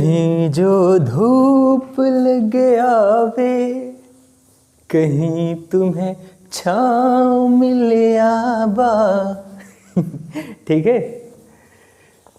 कहीं जो धूप लग आवे, कहीं तुम्हें छाँव मिले आबा। ठीक है,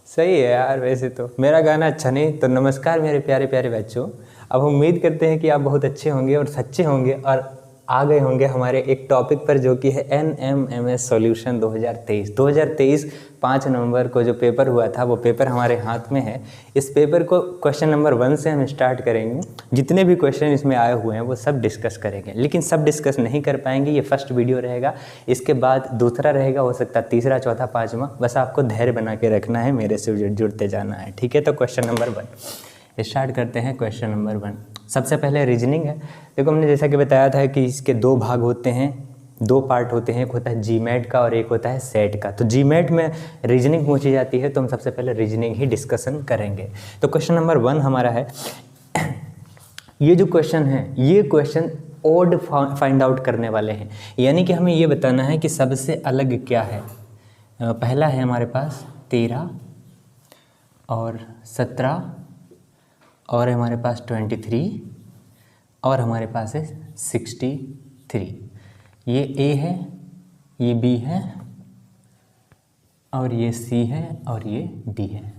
सही है यार। वैसे तो मेरा गाना अच्छा नहीं तो नमस्कार मेरे प्यारे प्यारे बच्चों। अब हम उम्मीद करते हैं कि आप बहुत अच्छे होंगे और सच्चे होंगे और आ गए होंगे हमारे एक टॉपिक पर, जो कि है NMMS सॉल्यूशन 2023 5 नवंबर को जो पेपर हुआ था वो पेपर हमारे हाथ में है। इस पेपर को क्वेश्चन नंबर 1 से हम स्टार्ट करेंगे। जितने भी क्वेश्चन इसमें आए हुए हैं वो सब डिस्कस करेंगे, लेकिन सब डिस्कस नहीं कर पाएंगे। ये फर्स्ट वीडियो रहेगा, इसके बाद दूसरा रहेगा, हो सकता है तीसरा, चौथा, पाँचवा। बस आपको धैर्य बना के रखना है, मेरे से जुड़ते जाना है। ठीक है, तो क्वेश्चन नंबर 1 स्टार्ट करते हैं। क्वेश्चन नंबर 1 सबसे पहले रीजनिंग है। देखो, हमने जैसा कि बताया था कि इसके 2 भाग होते हैं, 2 पार्ट होते हैं। एक होता है जीमेट का और एक होता है सेट का। तो जीमेट में रीजनिंग पूछी जाती है, तो हम सबसे पहले रीजनिंग ही डिस्कशन करेंगे। तो क्वेश्चन नंबर 1 हमारा है, ये जो क्वेश्चन है ये क्वेश्चन ओड फाइंड आउट करने वाले हैं, यानी कि हमें ये बताना है कि सबसे अलग क्या है। पहला है हमारे पास 13 और 17 और हमारे पास 23 और हमारे पास है 63। ये A है, ये B है और ये C है और ये D है।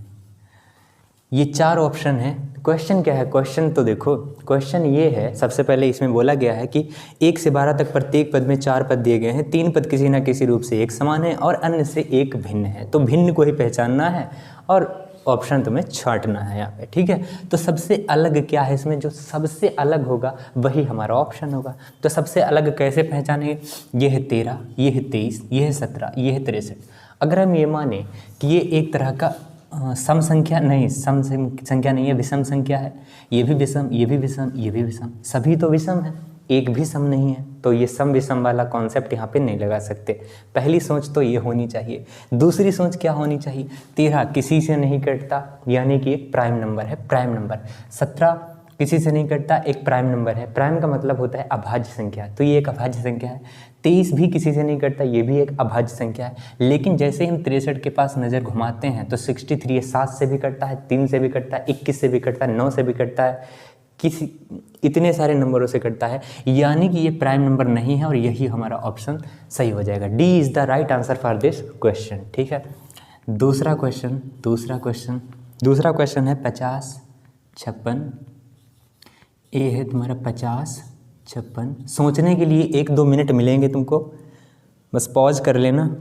ये 4 ऑप्शन है। क्वेश्चन क्या है? क्वेश्चन तो देखो, क्वेश्चन ये है, सबसे पहले इसमें बोला गया है कि 1 से 12 तक प्रत्येक पद में 4 पद दिए गए हैं। 3 पद किसी न किसी रूप से एक समान है और अन्य से एक भिन्न है। तो भिन्न को ही पहचानना है और ऑप्शन तुम्हें छांटना है यहाँ पे। ठीक है, तो सबसे अलग क्या है इसमें? जो सबसे अलग होगा वही हमारा ऑप्शन होगा। तो सबसे अलग कैसे पहचानेंगे? ये है 13, ये है 23, ये है 17, ये है 63। अगर हम ये माने कि ये एक तरह का सम संख्या नहीं, सम संख्या नहीं है, विषम संख्या है, ये भी विषम, ये भी विषम, ये भी विषम, सभी तो विषम है, एक भी सम नहीं है, तो ये सम विषम वाला कॉन्सेप्ट यहाँ पे नहीं लगा सकते। पहली सोच तो ये होनी चाहिए। दूसरी सोच क्या होनी चाहिए? 13 किसी से नहीं कटता, यानी कि एक प्राइम नंबर है, प्राइम नंबर। 17 किसी से नहीं कटता, एक प्राइम नंबर है। प्राइम का मतलब होता है अभाज्य संख्या, तो ये एक अभाज्य संख्या है। 23 भी किसी से नहीं कटता, ये भी एक अभाज्य संख्या है। लेकिन जैसे ही हम 63 के पास नज़र घुमाते हैं तो 63 ये 7 से भी कटता है, 3 से भी कटता है, 21 से भी कटता है, 9 से भी कटता है, किसी इतने सारे नंबरों से कटता है, यानी कि ये प्राइम नंबर नहीं है और यही हमारा ऑप्शन सही हो जाएगा। D is the right answer for this question. ठीक है, दूसरा क्वेश्चन है 50, 56। ए है तुम्हारा 50, 56। सोचने के लिए 1-2 मिनट मिलेंगे तुमको, बस पॉज कर लेना।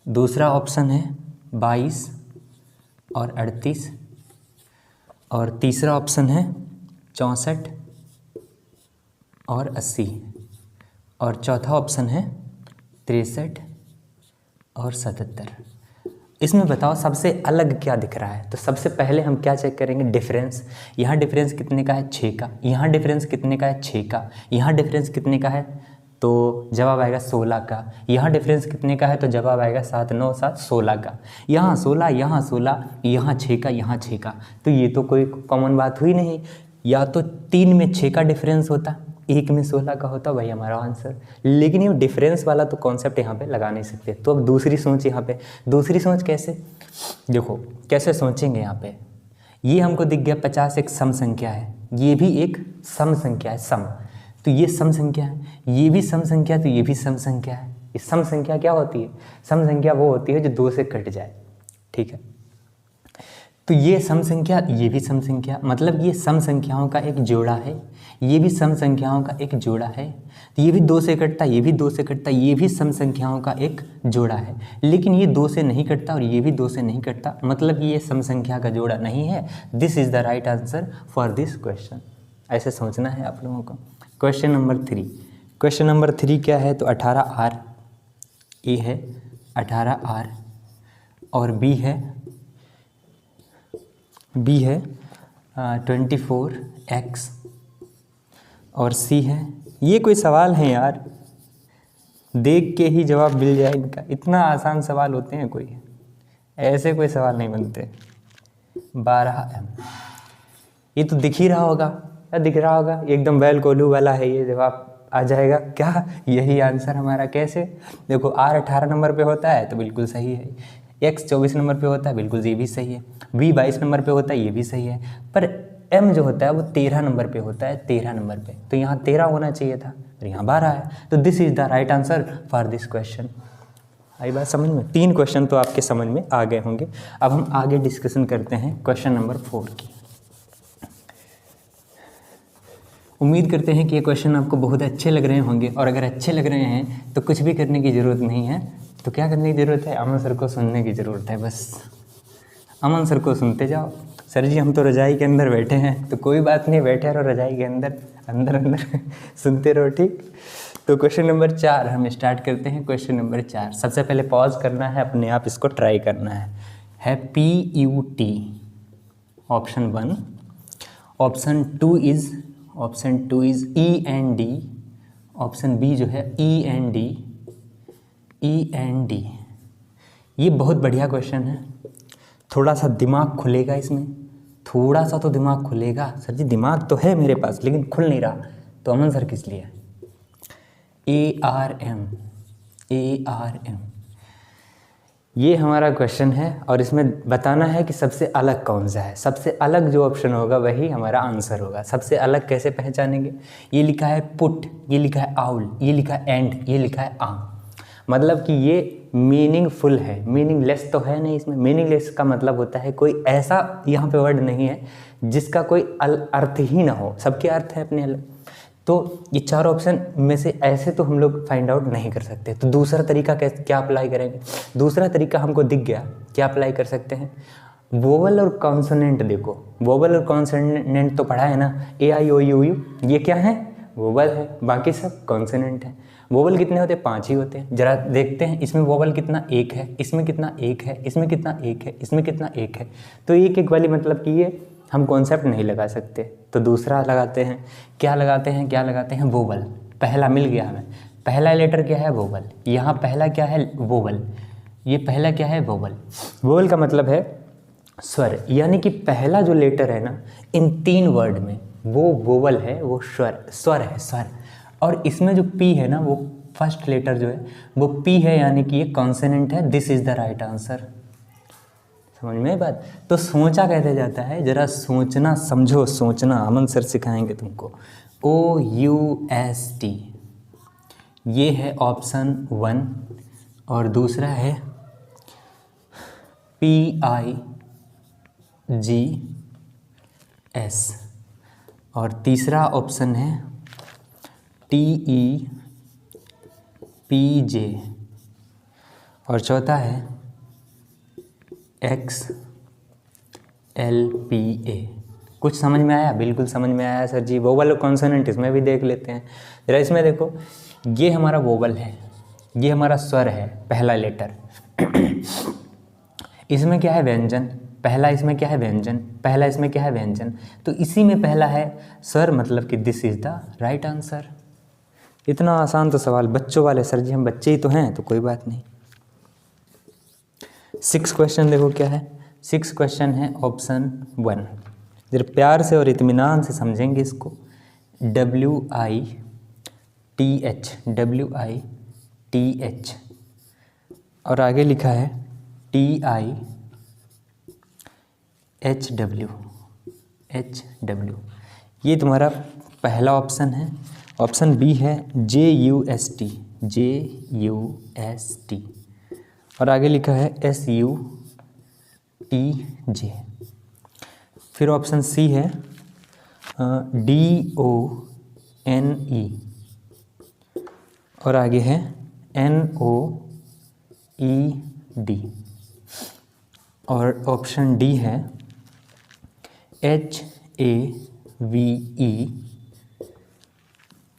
दूसरा ऑप्शन है 22 और 38 और तीसरा ऑप्शन है 64 और 80 और चौथा ऑप्शन है 63 और 77। इसमें बताओ सबसे अलग क्या दिख रहा है? तो सबसे पहले हम क्या चेक करेंगे? डिफरेंस। यहाँ डिफरेंस कितने का है? 6 का। यहाँ डिफरेंस कितने का है? 6 का। यहाँ डिफरेंस कितने का है? तो जवाब आएगा 16 का। यहाँ डिफरेंस कितने का है? तो जवाब आएगा 7 9 7 16 का। यहाँ 16, यहाँ 16, यहाँ 6 का, यहाँ 6 का। तो ये तो कोई कॉमन बात हुई नहीं। या तो 3 में 6 का डिफरेंस होता, 1 में 16 का होता, वही हमारा आंसर। लेकिन ये डिफरेंस वाला तो कॉन्सेप्ट यहाँ पे लगा नहीं सकते। तो अब दूसरी सोच यहाँ पे, दूसरी सोच कैसे? देखो कैसे सोचेंगे यहाँ पे। ये हमको दिख गया 50 एक सम संख्या है, ये भी एक सम संख्या है, सम। तो ये सम संख्या है, ये भी सम संख्या, तो ये भी सम संख्या है। ये सम संख्या क्या होती है? सम संख्या वो होती है जो 2 से कट जाए। ठीक है, तो ये सम संख्या, ये भी सम संख्या, मतलब ये सम संख्याओं का एक जोड़ा है, ये भी सम संख्याओं का एक जोड़ा है। तो ये भी 2 से कटता, ये भी 2 से कटता, ये भी सम संख्याओं का एक जोड़ा है। लेकिन ये 2 से नहीं कटता और ये भी 2 से नहीं कटता, मतलब ये सम संख्या का जोड़ा नहीं है। This is the right answer for this question. ऐसे सोचना है आप लोगों को। Question number 3। क्वेश्चन नंबर 3 क्या है? तो 18R। ए है 18R और बी है 24X और सी है। ये कोई सवाल है यार? देख के ही जवाब मिल जाए इनका। इतना आसान सवाल होते हैं कोई? ऐसे कोई सवाल नहीं बनते। 12M, ये तो दिख ही रहा होगा। क्या दिख रहा होगा? एकदम बैल कोल्हू वाला है, ये जवाब आ जाएगा क्या? यही आंसर हमारा। कैसे? देखो R 18 नंबर पे होता है तो बिल्कुल सही है। एक्स 24 नंबर पे होता है, बिल्कुल ये भी सही है। वी 22 नंबर पे होता है, ये भी सही है। पर एम जो होता है वो 13 नंबर पे होता है, 13 नंबर पे, तो यहाँ 13 होना चाहिए था और यहाँ 12 है। तो this is the right answer for this question. आई बात समझ में? 3 क्वेश्चन तो आपके समझ में आ गए होंगे। अब हम आगे डिस्कशन करते हैं क्वेश्चन नंबर 4 की। उम्मीद करते हैं कि ये क्वेश्चन आपको बहुत अच्छे लग रहे होंगे, और अगर अच्छे लग रहे हैं तो कुछ भी करने की ज़रूरत नहीं है। तो क्या करने की ज़रूरत है? अमन सर को सुनने की ज़रूरत है। बस अमन सर को सुनते जाओ। सर जी हम तो रजाई के अंदर बैठे हैं, तो कोई बात नहीं, बैठे रहो रजाई के अंदर, अंदर अंदर सुनते रहो, ठीक। तो क्वेश्चन नंबर 4 हम स्टार्ट करते हैं। क्वेश्चन नंबर 4 सबसे पहले पॉज करना है, अपने आप इसको ट्राई करना है PUT option 1, option 2 is END, option B जो है END। ये बहुत बढ़िया क्वेश्चन है। थोड़ा सा दिमाग खुलेगा इसमें, थोड़ा सा तो दिमाग खुलेगा। सर जी दिमाग तो है मेरे पास लेकिन खुल नहीं रहा, तो अमन सर किस लिए? ARM ये हमारा क्वेश्चन है, और इसमें बताना है कि सबसे अलग कौन सा है। सबसे अलग जो ऑप्शन होगा वही हमारा आंसर होगा। सबसे अलग कैसे पहचानेंगे? ये लिखा है पुट, ये लिखा है आउल, ये लिखा है एंड, ये लिखा है आम। मतलब कि ये मीनिंगफुल है, मीनिंगलेस तो है नहीं इसमें। मीनिंगलेस का मतलब होता है कोई ऐसा यहाँ पे वर्ड नहीं है जिसका कोई अर्थ ही ना हो, सबके अर्थ है अपने अलग। तो ये 4 ऑप्शन में से ऐसे तो हम लोग फाइंड आउट नहीं कर सकते। तो दूसरा तरीका क्या अप्लाई करेंगे? दूसरा तरीका हमको दिख गया, क्या अप्लाई कर सकते हैं? वोवल और कॉन्सोनेंट। देखो वोवल और कॉन्सोनेंट तो पढ़ा है ना, AIOU, ये क्या है? वोवल है, बाकी सब कॉन्सोनेंट है। वोवल कितने होते हैं? 5 ही होते हैं। जरा देखते हैं इसमें वोवल कितना, 1 है, इसमें कितना 1 है, इसमें कितना 1 है, इसमें कितना 1 है। तो 1 वाली मतलब कि ये हम कॉन्सेप्ट नहीं लगा सकते। तो दूसरा लगाते हैं। क्या लगाते हैं? वोवल। पहला मिल गया हमें, पहला लेटर क्या है? वोवल। यहाँ पहला क्या है? वोवल। ये पहला क्या है? वोवल। वोवल का मतलब है स्वर, यानी कि पहला जो लेटर है ना इन 3 वर्ड में वो वोवल है, वो स्वर है, स्वर। और इसमें जो P है ना, वो फर्स्ट लेटर जो है वो P है, यानी कि ये कॉन्सोनेंट है। This is the right answer. समझ में बात? तो सोचा कहते जाता है, जरा सोचना समझो, सोचना अमन सर सिखाएंगे तुमको। OUST ये है ऑप्शन 1, और दूसरा है PIGS, और तीसरा ऑप्शन है TEPJ, और चौथा है XLPA। कुछ समझ में आया? बिल्कुल समझ में आया सर जी। वोवल और कॉन्सोनेंट इसमें भी देख लेते हैं जरा। इसमें देखो, ये हमारा वोवल है, ये हमारा स्वर है, पहला लेटर। इसमें क्या है? व्यंजन। पहला इसमें क्या है? व्यंजन। पहला इसमें क्या है? व्यंजन। तो इसी में पहला है स्वर, मतलब कि this is the right answer. इतना आसान तो सवाल बच्चों वाले। सर जी हम बच्चे ही तो हैं, तो कोई बात नहीं। 6 क्वेश्चन देखो क्या है। 6 क्वेश्चन है ऑप्शन 1। जरा प्यार से और इत्मीनान से समझेंगे इसको। WITH और आगे लिखा है TIHW। ये तुम्हारा पहला ऑप्शन है। ऑप्शन बी है JUST और आगे लिखा है SUTJ। फिर ऑप्शन सी है DONE और आगे है NOED और ऑप्शन डी है HAVE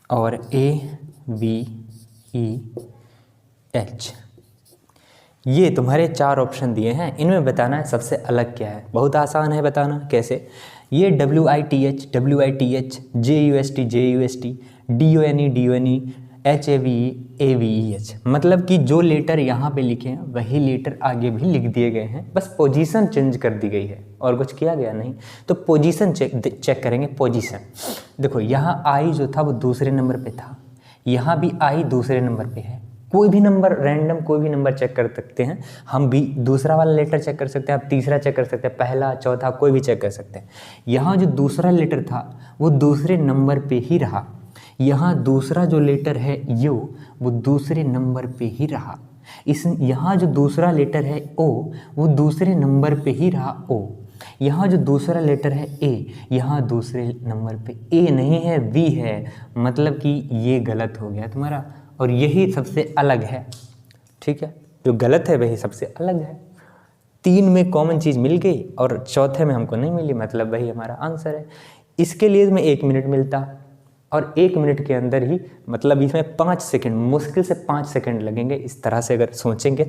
और AVEH। ये तुम्हारे 4 ऑप्शन दिए हैं। इनमें बताना है सबसे अलग क्या है। बहुत आसान है बताना। कैसे? ये WITH JUST DONE HAVE मतलब कि जो लेटर यहाँ पे लिखे हैं वही लेटर आगे भी लिख दिए गए हैं, बस पोजीशन चेंज कर दी गई है और कुछ किया गया नहीं। तो पोजीशन चेक करेंगे। पोजीशन देखो, यहाँ आई जो था वो दूसरे नंबर पे था, यहाँ भी आई दूसरे नंबर पे है, कोई भी नंबर रैंडम कोई भी नंबर चेक कर सकते हैं हम, भी दूसरा वाला लेटर चेक कर सकते हैं, आप तीसरा चेक कर सकते हैं, पहला चौथा कोई भी चेक कर सकते हैं। यहाँ जो दूसरा लेटर था वो दूसरे नंबर पे ही रहा, यहाँ दूसरा जो लेटर है यो वो दूसरे नंबर पे ही रहा, इस यहाँ जो दूसरा लेटर है ओ वो दूसरे नंबर पे ही रहा ओ, यहाँ जो दूसरा लेटर है ए यहाँ दूसरे नंबर पे ए नहीं है वी है, मतलब कि ये गलत हो गया तुम्हारा और यही सबसे अलग है। ठीक है, जो गलत है वही सबसे अलग है। 3 में कॉमन चीज़ मिल गई और चौथे में हमको नहीं मिली, मतलब वही हमारा आंसर है। इसके लिए मैं 1 मिनट मिलता और 1 मिनट के अंदर ही, मतलब इसमें 5 सेकंड, मुश्किल से 5 सेकंड लगेंगे। इस तरह से अगर सोचेंगे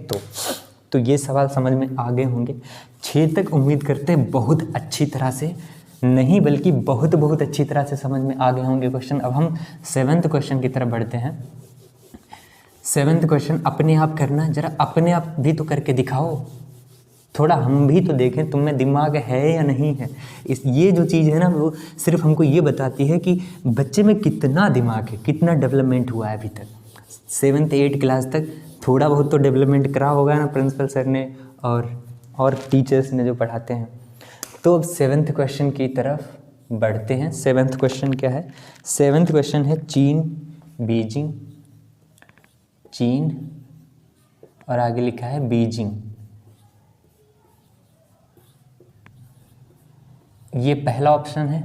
तो ये सवाल समझ में आ गए होंगे। 6 तक उम्मीद करते हैं बहुत अच्छी तरह से, नहीं बल्कि बहुत बहुत अच्छी तरह से समझ में आ गए होंगे क्वेश्चन। अब हम 7th क्वेश्चन की तरफ बढ़ते हैं। 7th क्वेश्चन अपने आप करना, जरा अपने आप भी तो करके दिखाओ, थोड़ा हम भी तो देखें तुम में दिमाग है या नहीं है। ये जो चीज़ है ना वो सिर्फ हमको ये बताती है कि बच्चे में कितना दिमाग है, कितना डेवलपमेंट हुआ है अभी तक। 7th 8 क्लास तक थोड़ा बहुत तो डेवलपमेंट करा होगा ना प्रिंसिपल सर ने और टीचर्स ने जो पढ़ाते हैं। तो अब 7th क्वेश्चन की तरफ बढ़ते हैं। 7th क्वेश्चन क्या है? 7th क्वेश्चन है चीन, बीजिंग, चीन और आगे लिखा है बीजिंग। ये पहला ऑप्शन है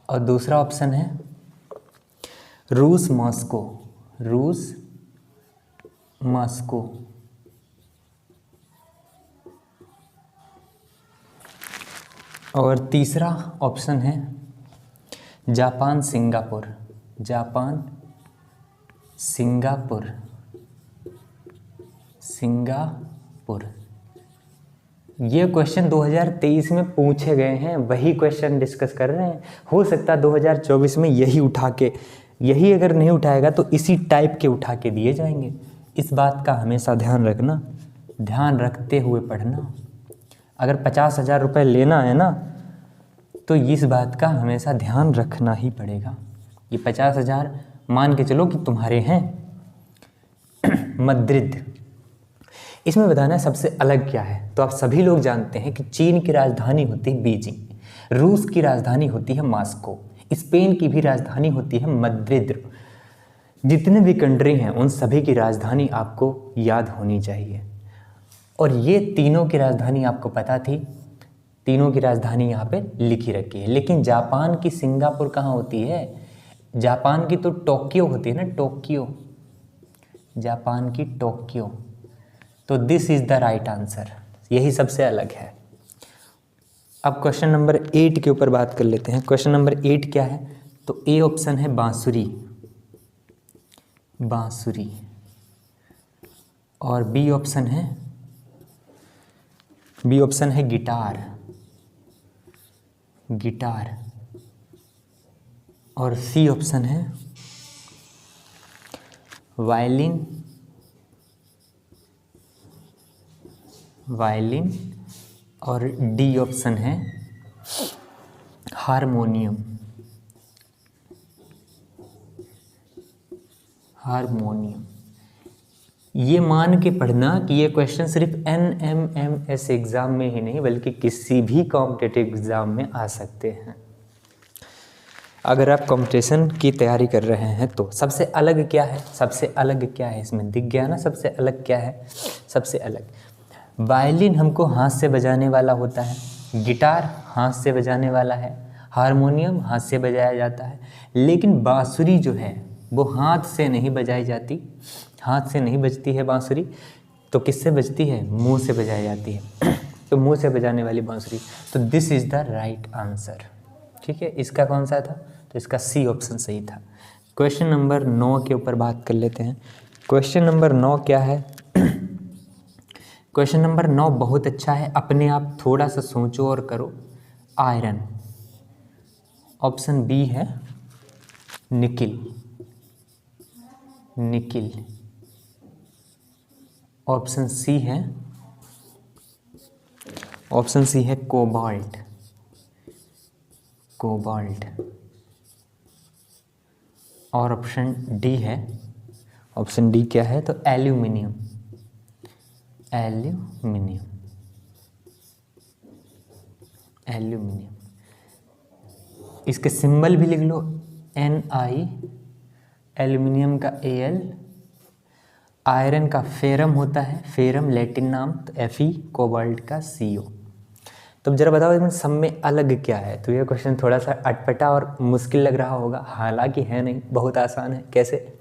और दूसरा ऑप्शन है रूस, मॉस्को, रूस, मॉस्को। और तीसरा ऑप्शन है Japan, Singapore, Japan, Singapore, Singapore. ये क्वेश्चन 2023 में पूछे गए हैं, वही क्वेश्चन डिस्कस कर रहे हैं। हो सकता है 2024 में यही उठा के, यही अगर नहीं उठाएगा तो इसी टाइप के उठा के दिए जाएंगे। इस बात का हमेशा ध्यान रखना, ध्यान रखते हुए पढ़ना। अगर 50,000 रुपये लेना है ना तो इस बात का हमेशा ध्यान रखना ही पड़ेगा। ये 50,000 मान के चलो कि तुम्हारे हैं। मद्रिद, इसमें बताना है सबसे अलग क्या है। तो आप सभी लोग जानते हैं कि चीन की राजधानी होती है बीजिंग, रूस की राजधानी होती है मॉस्को, स्पेन की भी राजधानी होती है मद्रिद। जितने भी कंट्री हैं उन सभी की राजधानी आपको याद होनी चाहिए। और ये तीनों की राजधानी आपको पता थी, तीनों की राजधानी यहाँ पे लिखी रखी है। लेकिन जापान की सिंगापुर कहाँ होती है? जापान की तो टोक्यो होती है ना, टोक्यो, जापान की टोक्यो। तो this is the right answer, यही सबसे अलग है। अब क्वेश्चन नंबर 8 के ऊपर बात कर लेते हैं। क्वेश्चन नंबर 8 क्या है? तो ए ऑप्शन है बांसुरी, बांसुरी, और बी ऑप्शन है गिटार, गिटार, और सी ऑप्शन है वायलिन, वायलिन, और डी ऑप्शन है हारमोनियम, हारमोनियम। ये मान के पढ़ना कि ये क्वेश्चन सिर्फ NMMS एग्ज़ाम में ही नहीं बल्कि किसी भी कॉम्पिटिटिव एग्ज़ाम में आ सकते हैं। अगर आप कंपटीशन की तैयारी कर रहे हैं तो सबसे अलग क्या है? सबसे अलग क्या है इसमें दिख गया ना? सबसे अलग क्या है? सबसे अलग, वायलिन हमको हाथ से बजाने वाला होता है, गिटार हाथ से बजाने वाला है, हारमोनियम हाथ से बजाया जाता है, लेकिन बांसुरी जो है वो हाथ से नहीं बजाई जाती, हाथ से नहीं बजती है बांसुरी। तो किससे बजती है? मुंह से बजाई जाती है। तो मुंह से बजाने वाली बांसुरी। तो this is the right answer. ठीक है, इसका कौन सा था? तो इसका सी ऑप्शन सही था। क्वेश्चन नंबर 9 के ऊपर बात कर लेते हैं। क्वेश्चन नंबर 9 क्या है? क्वेश्चन नंबर 9 बहुत अच्छा है, अपने आप थोड़ा सा सोचो और करो। आयरन, ऑप्शन बी है निकिल, निकिल, ऑप्शन सी है, ऑप्शन सी है कोबाल्ट, कोबाल्ट, और ऑप्शन डी है ऑप्शन डी क्या है? तो एल्यूमिनियम। Aluminium, aluminium. इसके सिंबल भी लिख लो, Ni, एल्यूमिनियम का Al, आयरन का फेरम होता है, फेरम लैटिन नाम, तो Fe, कोबाल्ट का Co। तो अब जरा बताओ इसमें सब में अलग क्या है? तो ये क्वेश्चन थोड़ा सा अटपटा और मुश्किल लग रहा होगा, हालांकि है नहीं, बहुत आसान है। कैसे?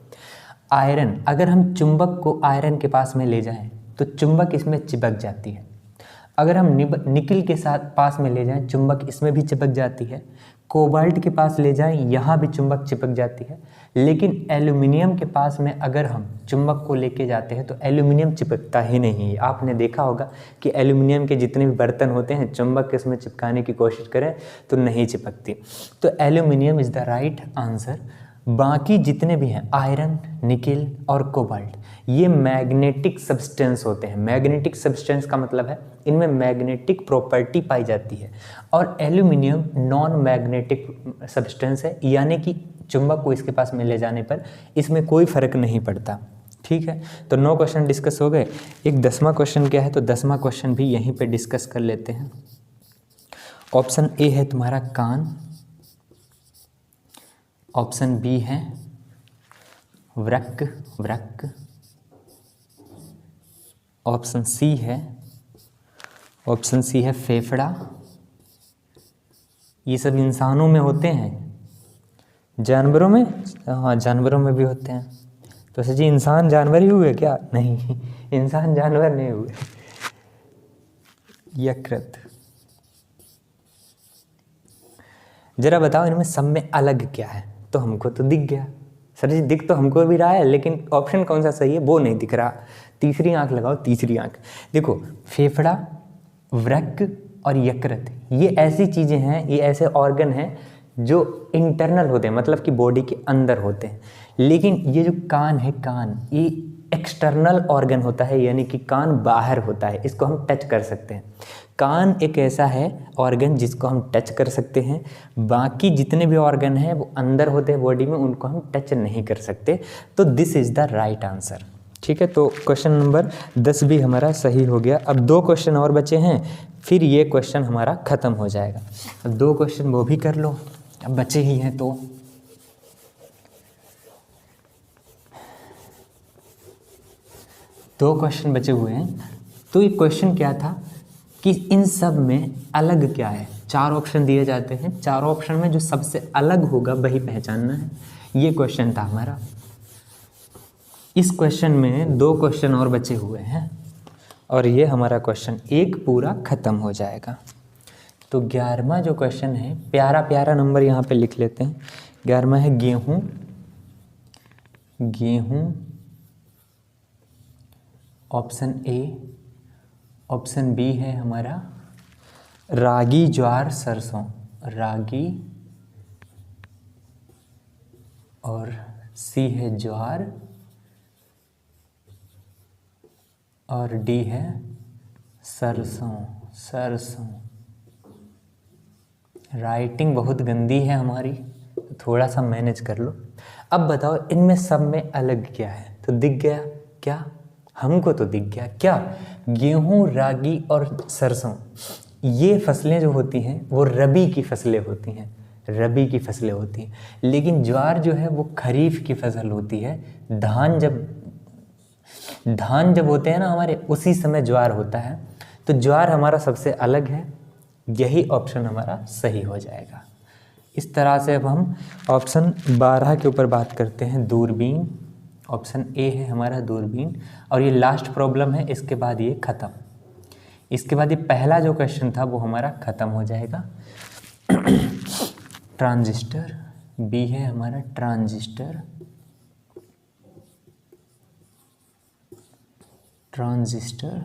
आयरन, अगर हम चुंबक को आयरन के पास में ले जाएं तो चुंबक इसमें चिपक जाती है। अगर हम निकिल के साथ पास में ले जाएं, चुंबक इसमें भी चिपक जाती है। कोबाल्ट के पास ले जाएं, यहाँ भी चुंबक चिपक जाती है। लेकिन एल्यूमिनियम के पास में अगर हम चुंबक को लेके जाते हैं तो एल्यूमिनियम चिपकता ही नहीं है। आपने देखा होगा कि एल्यूमिनियम के जितने भी बर्तन होते हैं, चुंबक के इसमें चिपकाने की कोशिश करें तो नहीं चिपकती। तो aluminium is the right answer. बाकी जितने भी हैं, आयरन, निकिल और कोबाल्ट, ये मैग्नेटिक सब्सटेंस होते हैं। मैग्नेटिक सब्सटेंस का मतलब है इनमें मैग्नेटिक प्रॉपर्टी पाई जाती है। और एल्यूमिनियम नॉन मैग्नेटिक सब्सटेंस है, यानी कि चुंबक को इसके पास में ले जाने पर इसमें कोई फर्क नहीं पड़ता। ठीक है, तो 9 क्वेश्चन डिस्कस हो गए। एक 10वां क्वेश्चन क्या है? तो 10वां क्वेश्चन भी यहीं पे डिस्कस कर लेते हैं। ऑप्शन ए है तुम्हारा कान, ऑप्शन बी है वृक्क, वृक्क, ऑप्शन सी है फेफड़ा। ये सब इंसानों में होते हैं, जानवरों में? हाँ, जानवरों में भी होते हैं। तो सर जी इंसान जानवर ही हुए क्या? नहीं, इंसान जानवर नहीं हुए। यकृत। जरा बताओ इनमें सब में अलग क्या है? तो हमको तो दिख गया सर जी, दिख तो हमको भी रहा है, लेकिन ऑप्शन कौन सा सही है वो नहीं दिख रहा। तीसरी आंख लगाओ, तीसरी आंख। देखो, फेफड़ा, वृक्क और यकृत, ये ऐसी चीज़ें हैं, ये ऐसे ऑर्गन हैं जो इंटरनल होते हैं, मतलब कि बॉडी के अंदर होते हैं। लेकिन ये जो कान है, कान ये एक्सटर्नल ऑर्गन होता है, यानी कि कान बाहर होता है, इसको हम टच कर सकते हैं। कान एक ऐसा है ऑर्गन जिसको हम टच कर सकते हैं। बाकी जितने भी ऑर्गन हैं वो अंदर होते हैं बॉडी में, उनको हम टच नहीं कर सकते। तो this is the right answer. ठीक है, तो क्वेश्चन नंबर 10 भी हमारा सही हो गया। अब 2 क्वेश्चन और बचे हैं, फिर ये क्वेश्चन हमारा ख़त्म हो जाएगा। अब 2 क्वेश्चन वो भी कर लो, अब बचे ही हैं तो। दो क्वेश्चन बचे हुए हैं। तो ये क्वेश्चन क्या था कि इन सब में अलग क्या है? 4 ऑप्शन दिए जाते हैं, 4 ऑप्शन में जो सबसे अलग होगा वही पहचानना है। ये क्वेश्चन था हमारा। इस क्वेश्चन में 2 क्वेश्चन और बचे हुए हैं और ये हमारा क्वेश्चन 1 पूरा ख़त्म हो जाएगा। तो 11वां जो क्वेश्चन है, प्यारा प्यारा नंबर यहाँ पे लिख लेते हैं। 11वां है गेहूँ, गेहूँ, ऑप्शन ए। ऑप्शन बी है हमारा रागी, ज्वार, सरसों, रागी, और सी है ज्वार, और डी है सरसों, सरसों। राइटिंग बहुत गंदी है हमारी, तो थोड़ा सा मैनेज कर लो। अब बताओ इनमें सब में अलग क्या है? तो दिख गया क्या? हमको तो दिख गया क्या? गेहूँ, रागी और सरसों, ये फसलें जो होती हैं वो रबी की फसलें होती हैं, रबी की फसलें होती हैं। लेकिन ज्वार जो है वो खरीफ की फसल होती है। धान जब होते हैं ना हमारे, उसी समय ज्वार होता है। तो ज्वार हमारा सबसे अलग है, यही ऑप्शन हमारा सही हो जाएगा। इस तरह से अब हम ऑप्शन 12 के ऊपर बात करते हैं, दूरबीन। ऑप्शन ए है हमारा दूरबीन, और ये लास्ट प्रॉब्लम है, इसके बाद ये ख़त्म। इसके बाद ये पहला जो क्वेश्चन था वो हमारा ख़त्म हो जाएगा। ट्रांजिस्टर, बी है हमारा ट्रांजिस्टर, ट्रांजिस्टर,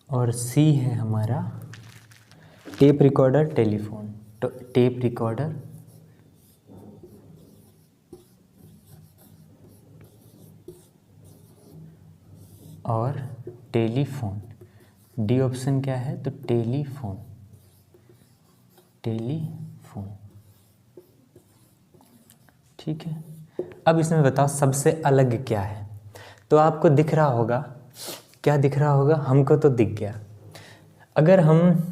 और सी है हमारा टेप रिकॉर्डर, टेलीफोन। तो टेप रिकॉर्डर, और टेलीफोन। डी ऑप्शन क्या है? तो टेलीफोन, टेलीफोन। ठीक है। अब इसमें बताओ सबसे अलग क्या है। तो आपको दिख रहा होगा, क्या दिख रहा होगा, हमको तो दिख गया। अगर हम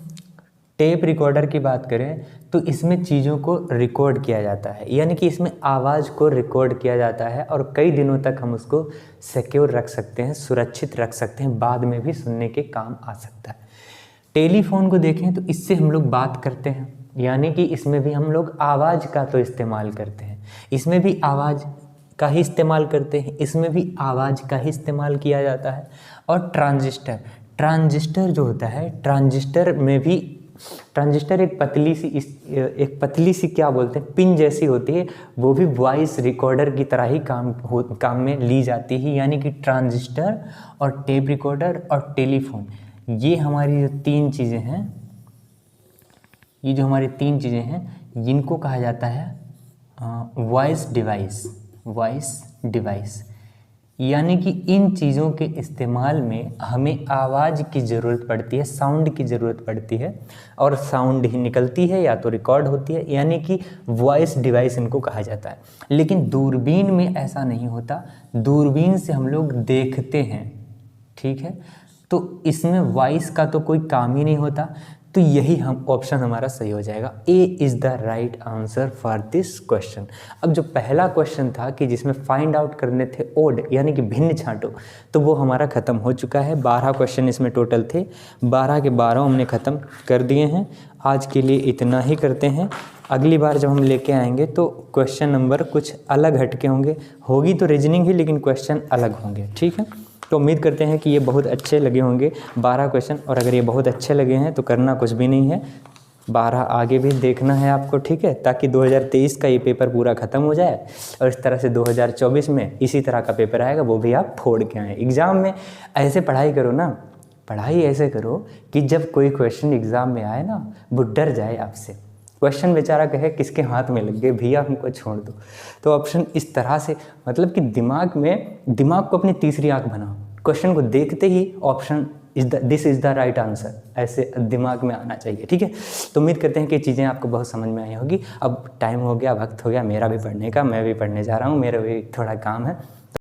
टेप रिकॉर्डर की बात करें तो इसमें चीज़ों को रिकॉर्ड किया जाता है, यानी कि इसमें आवाज़ को रिकॉर्ड किया जाता है और कई दिनों तक हम उसको सिक्योर रख सकते हैं, सुरक्षित रख सकते हैं, बाद में भी सुनने के काम आ सकता है। टेलीफोन को देखें तो इससे हम लोग बात करते हैं, यानी कि इसमें भी हम लोग आवाज़ का तो इस्तेमाल करते हैं, इसमें भी आवाज़ का ही इस्तेमाल करते हैं, इसमें भी आवाज़ का ही इस्तेमाल किया जाता है। और ट्रांजिस्टर जो होता है, ट्रांजिस्टर एक पतली सी क्या बोलते हैं, पिन जैसी होती है, वो भी वॉइस रिकॉर्डर की तरह ही काम में ली जाती है। यानी कि ट्रांजिस्टर और टेप रिकॉर्डर और टेलीफोन, ये हमारी जो तीन चीज़ें हैं, ये जो हमारी तीन चीज़ें हैं, इनको कहा जाता है वॉइस डिवाइस। यानी कि इन चीज़ों के इस्तेमाल में हमें आवाज़ की ज़रूरत पड़ती है, साउंड की ज़रूरत पड़ती है, और साउंड ही निकलती है या तो रिकॉर्ड होती है, यानी कि वॉइस डिवाइस इनको कहा जाता है। लेकिन दूरबीन में ऐसा नहीं होता, दूरबीन से हम लोग देखते हैं, ठीक है, तो इसमें वॉइस का तो कोई काम ही नहीं होता। तो यही हम ऑप्शन हमारा सही हो जाएगा, A is the right answer for this question. अब जो पहला क्वेश्चन था कि जिसमें फाइंड आउट करने थे ओड यानी कि भिन्न छांटो, तो वो हमारा ख़त्म हो चुका है। 12 क्वेश्चन इसमें टोटल थे, 12 के 12 हमने ख़त्म कर दिए हैं। आज के लिए इतना ही करते हैं। अगली बार जब हम लेके आएंगे तो क्वेश्चन नंबर कुछ अलग हटके होगी तो रीजनिंग ही, लेकिन क्वेश्चन अलग होंगे, ठीक है। तो उम्मीद करते हैं कि ये बहुत अच्छे लगे होंगे 12 क्वेश्चन, और अगर ये बहुत अच्छे लगे हैं तो करना कुछ भी नहीं है, 12 आगे भी देखना है आपको, ठीक है, ताकि 2023 का ये पेपर पूरा ख़त्म हो जाए और इस तरह से 2024 में इसी तरह का पेपर आएगा, वो भी आप फोड़ के आएँ। एग्ज़ाम में ऐसे पढ़ाई करो ना, पढ़ाई ऐसे करो कि जब कोई क्वेश्चन एग्ज़ाम में आए ना, वो डर जाए आपसे। क्वेश्चन बेचारा कहे किसके हाथ में लग गए भैया, हमको छोड़ दो। तो ऑप्शन इस तरह से, मतलब कि दिमाग को अपनी तीसरी आंख बनाओ, क्वेश्चन को देखते ही option this is the right answer ऐसे दिमाग में आना चाहिए, ठीक है। तो उम्मीद करते हैं कि चीज़ें आपको बहुत समझ में आई होगी। अब टाइम हो गया, वक्त हो गया मेरा भी पढ़ने का, मैं भी पढ़ने जा रहा हूँ, मेरा भी थोड़ा काम है।